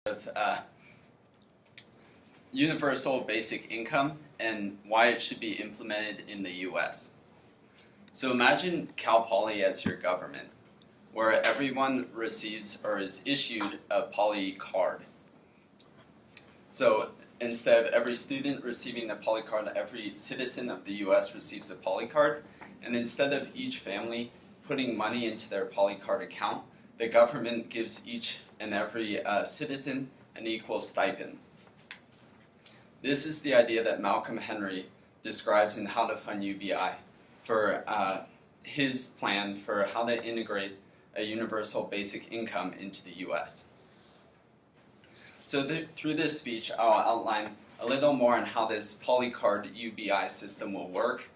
of universal basic income and why it should be implemented in the US. So imagine Cal Poly as your government, where everyone receives or is issued a Poly card. So instead of every student receiving a Poly card, every citizen of the US receives a Poly card. And instead of each family putting money into their Poly card account, the government gives each and every citizen an equal stipend. This is the idea that Malcolm Henry describes in How to Fund UBI for his plan for how to integrate a universal basic income into the US. So through this speech, I'll outline a little more on how this polycard UBI system will work,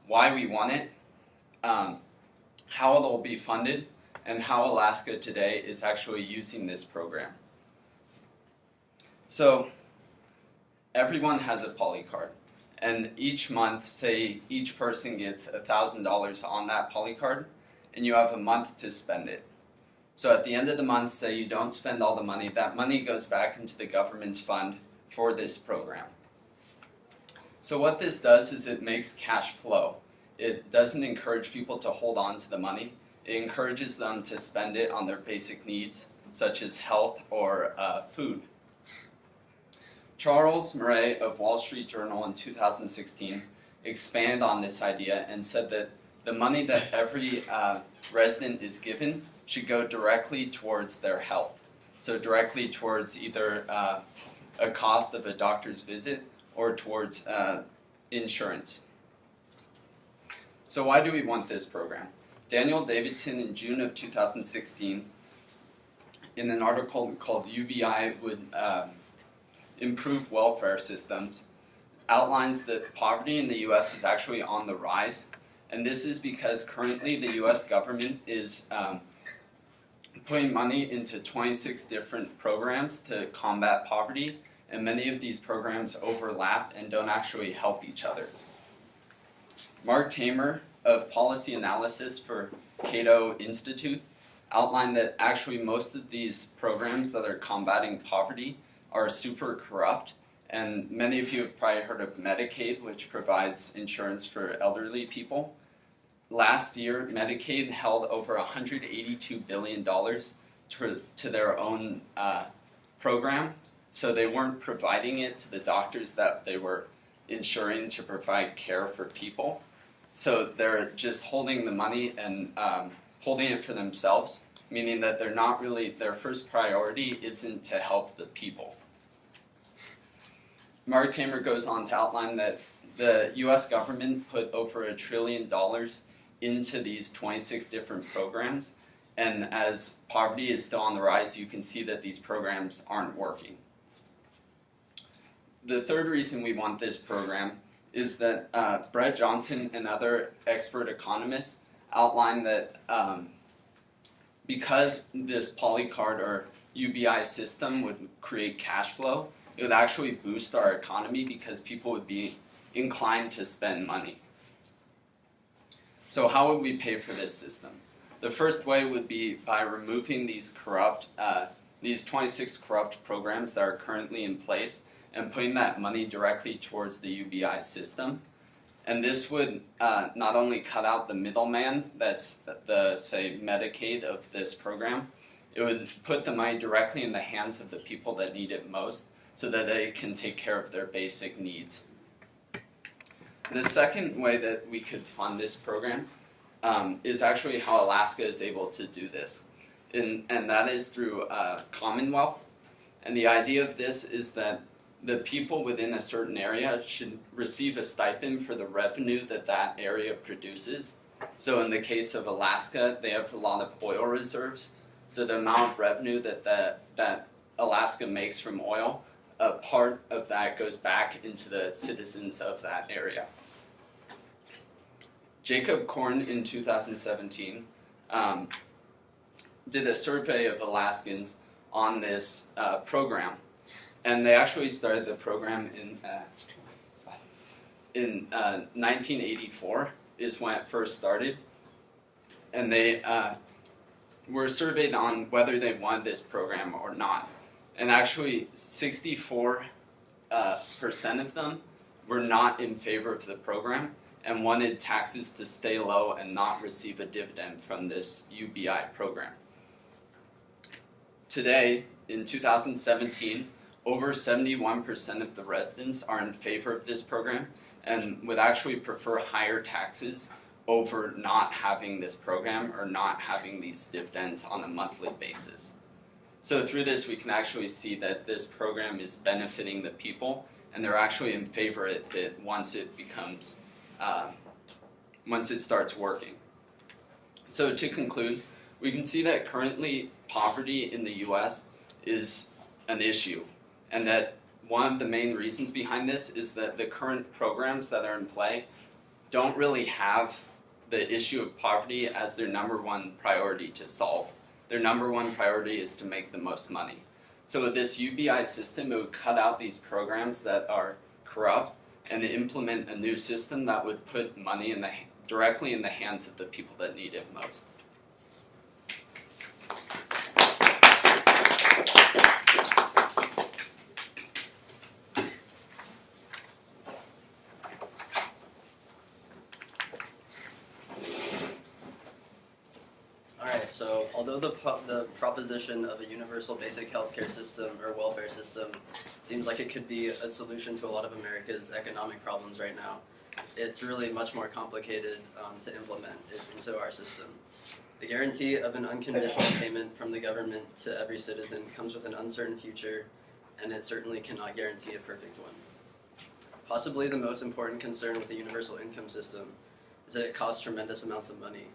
why we want it, how it will be funded, and how Alaska today is actually using this program. So everyone has a polycard, and each month, say each person gets $1,000 on that polycard, and you have a month to spend it. So at the end of the month, say you don't spend all the money, that money goes back into the government's fund for this program. So what this does is it makes cash flow. It doesn't encourage people to hold on to the money. It encourages them to spend it on their basic needs, such as health or food. Charles Murray of Wall Street Journal in 2016 expanded on this idea and said that the money that every resident is given should go directly towards their health. So directly towards either a cost of a doctor's visit or towards insurance. So why do we want this program? Daniel Davidson in June of 2016, in an article called UBI Would Improve Welfare Systems, outlines that poverty in the US is actually on the rise. And this is because currently the US government is putting money into 26 different programs to combat poverty, and many of these programs overlap and don't actually help each other. Mark Tamer of Policy Analysis for Cato Institute outlined that actually most of these programs that are combating poverty are super corrupt, and many of you have probably heard of Medicaid, which provides insurance for elderly people. Last year, Medicaid held over $182 billion to their own program, so they weren't providing it to the doctors that they were insuring to provide care for people. So they're just holding the money and holding it for themselves, meaning that they're not really, their first priority isn't to help the people. Mark Tamer goes on to outline that the US government put over $1 trillion into these 26 different programs, and as poverty is still on the rise, you can see that these programs aren't working. The third reason we want this program is that Brett Johnson and other expert economists outline that because this polycard or UBI system would create cash flow, it would actually boost our economy because people would be inclined to spend money. So how would we pay for this system? The first way would be by removing these 26 corrupt programs that are currently in place and putting that money directly towards the UBI system. And this would not only cut out the middleman, that's the, say, Medicaid of this program, it would put the money directly in the hands of the people that need it most so that they can take care of their basic needs. The second way that we could fund this program is actually how Alaska is able to do this, and that is through Commonwealth. And the idea of this is that the people within a certain area should receive a stipend for the revenue that that area produces. So in the case of Alaska, they have a lot of oil reserves, so the amount of revenue that Alaska makes from oil, a part of that goes back into the citizens of that area. Jacob Korn in 2017 did a survey of Alaskans on this program, and they actually started the program in 1984 is when it first started, and they were surveyed on whether they wanted this program or not. And actually 64% of them were not in favor of the program and wanted taxes to stay low and not receive a dividend from this UBI program. Today, in 2017, over 71% of the residents are in favor of this program and would actually prefer higher taxes over not having this program or not having these dividends on a monthly basis. So through this, we can actually see that this program is benefiting the people, and they're actually in favor of it once it becomes, once it starts working. So to conclude, we can see that currently poverty in the U.S. is an issue, and that one of the main reasons behind this is that the current programs that are in play don't really have the issue of poverty as their number one priority to solve. Their number one priority is to make the most money. So with this UBI system, it would cut out these programs that are corrupt and implement a new system that would put money directly in the hands of the people that need it most. So, although the proposition of a universal basic healthcare system or welfare system seems like it could be a solution to a lot of America's economic problems right now, it's really much more complicated to implement it into our system. The guarantee of an unconditional payment from the government to every citizen comes with an uncertain future, and it certainly cannot guarantee a perfect one. Possibly the most important concern with the universal income system is that it costs tremendous amounts of money.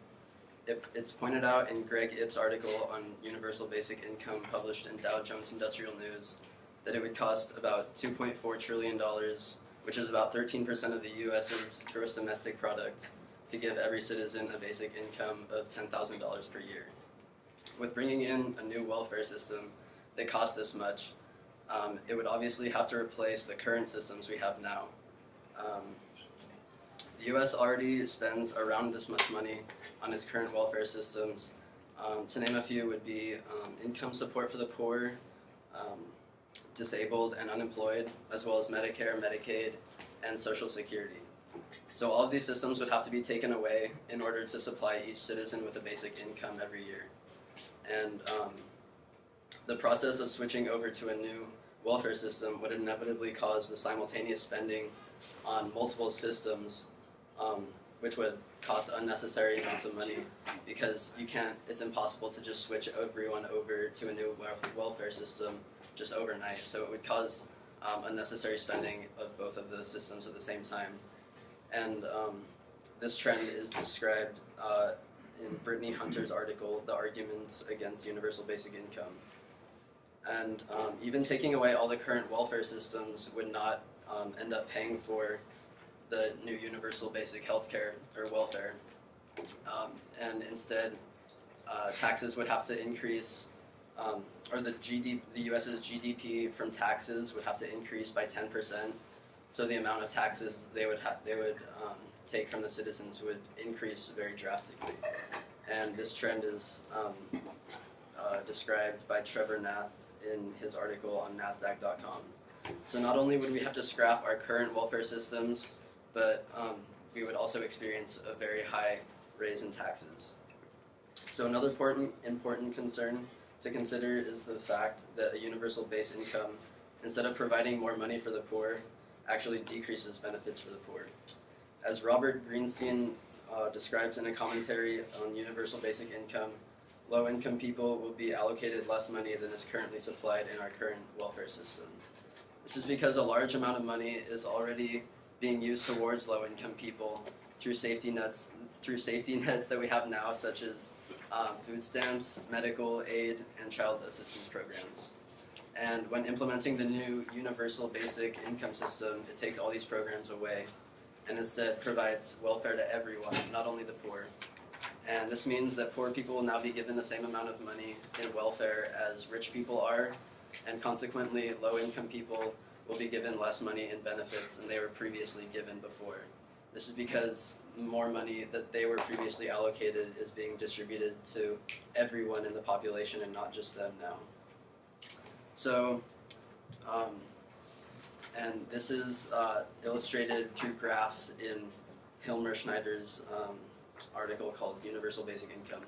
It's pointed out in Greg Ibb's article on universal basic income published in Dow Jones Industrial News that it would cost about $2.4 trillion, which is about 13% of the U.S.'s gross domestic product, to give every citizen a basic income of $10,000 per year. With bringing in a new welfare system that costs this much, it would obviously have to replace the current systems we have now. The U.S. already spends around this much money on its current welfare systems. To name a few would be income support for the poor, disabled and unemployed, as well as Medicare, Medicaid, and Social Security. So all of these systems would have to be taken away in order to supply each citizen with a basic income every year. And the process of switching over to a new welfare system would inevitably cause the simultaneous spending on multiple systems, which would cost unnecessary amounts of money, because it's impossible to just switch everyone over to a new welfare system just overnight. So it would cause unnecessary spending of both of those systems at the same time. And this trend is described in Brittany Hunter's article, The Arguments Against Universal Basic Income. And even taking away all the current welfare systems would not end up paying for the new universal basic healthcare or welfare. And instead, taxes would have to increase, or the U.S.'s GDP from taxes would have to increase by 10%. So the amount of taxes they would take from the citizens would increase very drastically. And this trend is described by Trevor Nath in his article on NASDAQ.com. So not only would we have to scrap our current welfare systems, but we would also experience a very high raise in taxes. So another important concern to consider is the fact that a universal base income, instead of providing more money for the poor, actually decreases benefits for the poor. As Robert Greenstein describes in a commentary on universal basic income, low-income people will be allocated less money than is currently supplied in our current welfare system. This is because a large amount of money is already being used towards low-income people through safety nets that we have now, such as food stamps, medical aid, and child assistance programs. And when implementing the new universal basic income system, it takes all these programs away and instead provides welfare to everyone, not only the poor. And this means that poor people will now be given the same amount of money in welfare as rich people are, and consequently low-income people will be given less money in benefits than they were previously given before. This is because more money that they were previously allocated is being distributed to everyone in the population and not just them now. So, and this is illustrated through graphs in Hilmer Schneider's article called Universal Basic Income,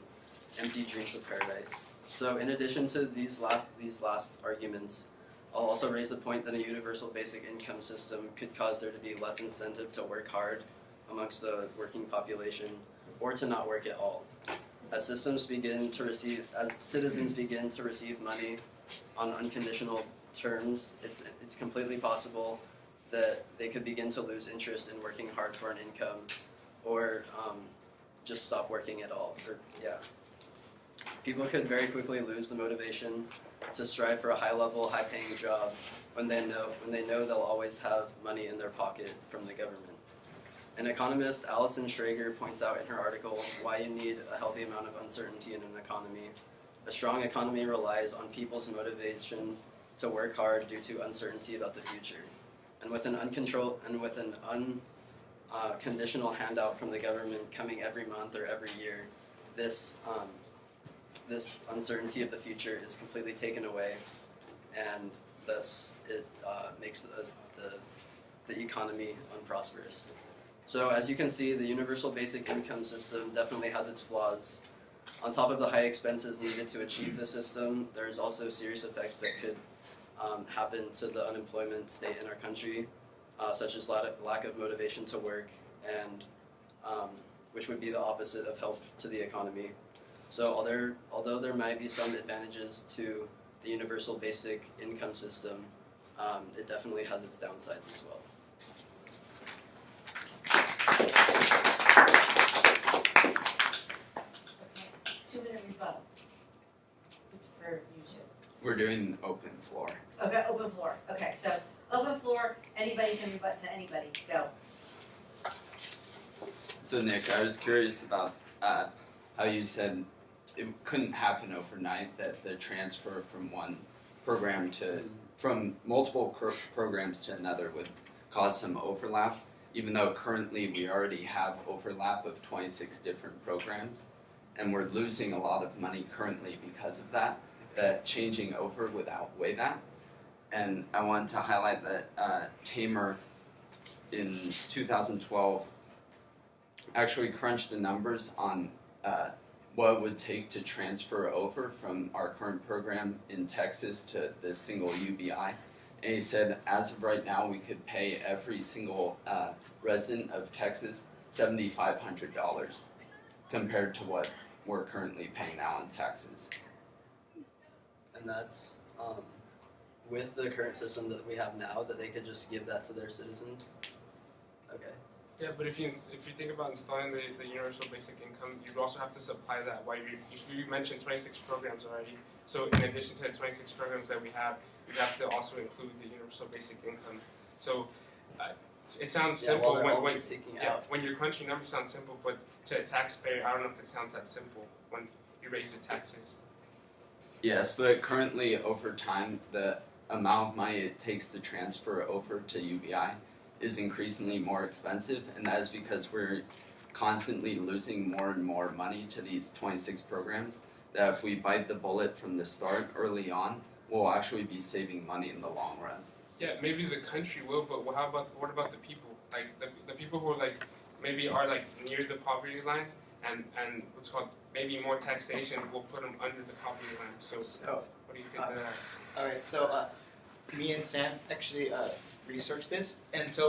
Empty Dreams of Paradise. So in addition to these last arguments, I'll also raise the point that a universal basic income system could cause there to be less incentive to work hard amongst the working population, or to not work at all. As citizens begin to receive money on unconditional terms, it's completely possible that they could begin to lose interest in working hard for an income, or just stop working at all. People could very quickly lose the motivation to strive for a high-level, high-paying job when they know they'll always have money in their pocket from the government. An economist, Alison Schrager, points out in her article why you need a healthy amount of uncertainty in an economy. A strong economy relies on people's motivation to work hard due to uncertainty about the future. And with an unconditional handout from the government coming every month or every year, this uncertainty of the future is completely taken away, and thus it makes the economy unprosperous. So as you can see, the universal basic income system definitely has its flaws. On top of the high expenses needed to achieve the system, there's also serious effects that could happen to the unemployment state in our country, such as lack of motivation to work, and which would be the opposite of help to the economy. So although there might be some advantages to the universal basic income system, it definitely has its downsides as well. Okay, 2-minute rebuttal. It's for you two. We're doing open floor. Okay, open floor. Okay, so open floor, anybody can rebut to anybody. Go. So Nick, I was curious about how you said it couldn't happen overnight, that the transfer from one program from multiple programs to another would cause some overlap, even though currently we already have overlap of 26 different programs, and we're losing a lot of money currently because of that changing over would outweigh that. And I wanted to highlight that Tamer in 2012 actually crunched the numbers on what it would take to transfer over from our current program in Texas to the single UBI. And he said, as of right now, we could pay every single resident of Texas $7,500 compared to what we're currently paying now in taxes. And that's with the current system that we have now, that they could just give that to their citizens? Okay. Yeah, but if you think about installing the universal basic income, you'd also have to supply that. Why you mentioned 26 programs already. So in addition to the 26 programs that we have, you'd have to also include the universal basic income. So it sounds simple when you're crunching numbers. It sounds simple, but to a taxpayer, I don't know if it sounds that simple when you raise the taxes. Yes, but currently over time, the amount of money it takes to transfer over to UBI is increasingly more expensive, and that is because we're constantly losing more and more money to these 26 programs, that if we bite the bullet from the start early on, we'll actually be saving money in the long run. Yeah, maybe the country will, but what about the people? Like the people who maybe are near the poverty line, and what's called maybe more taxation will put them under the poverty line. So what do you say to that? All right, so me and Sam actually researched this, and so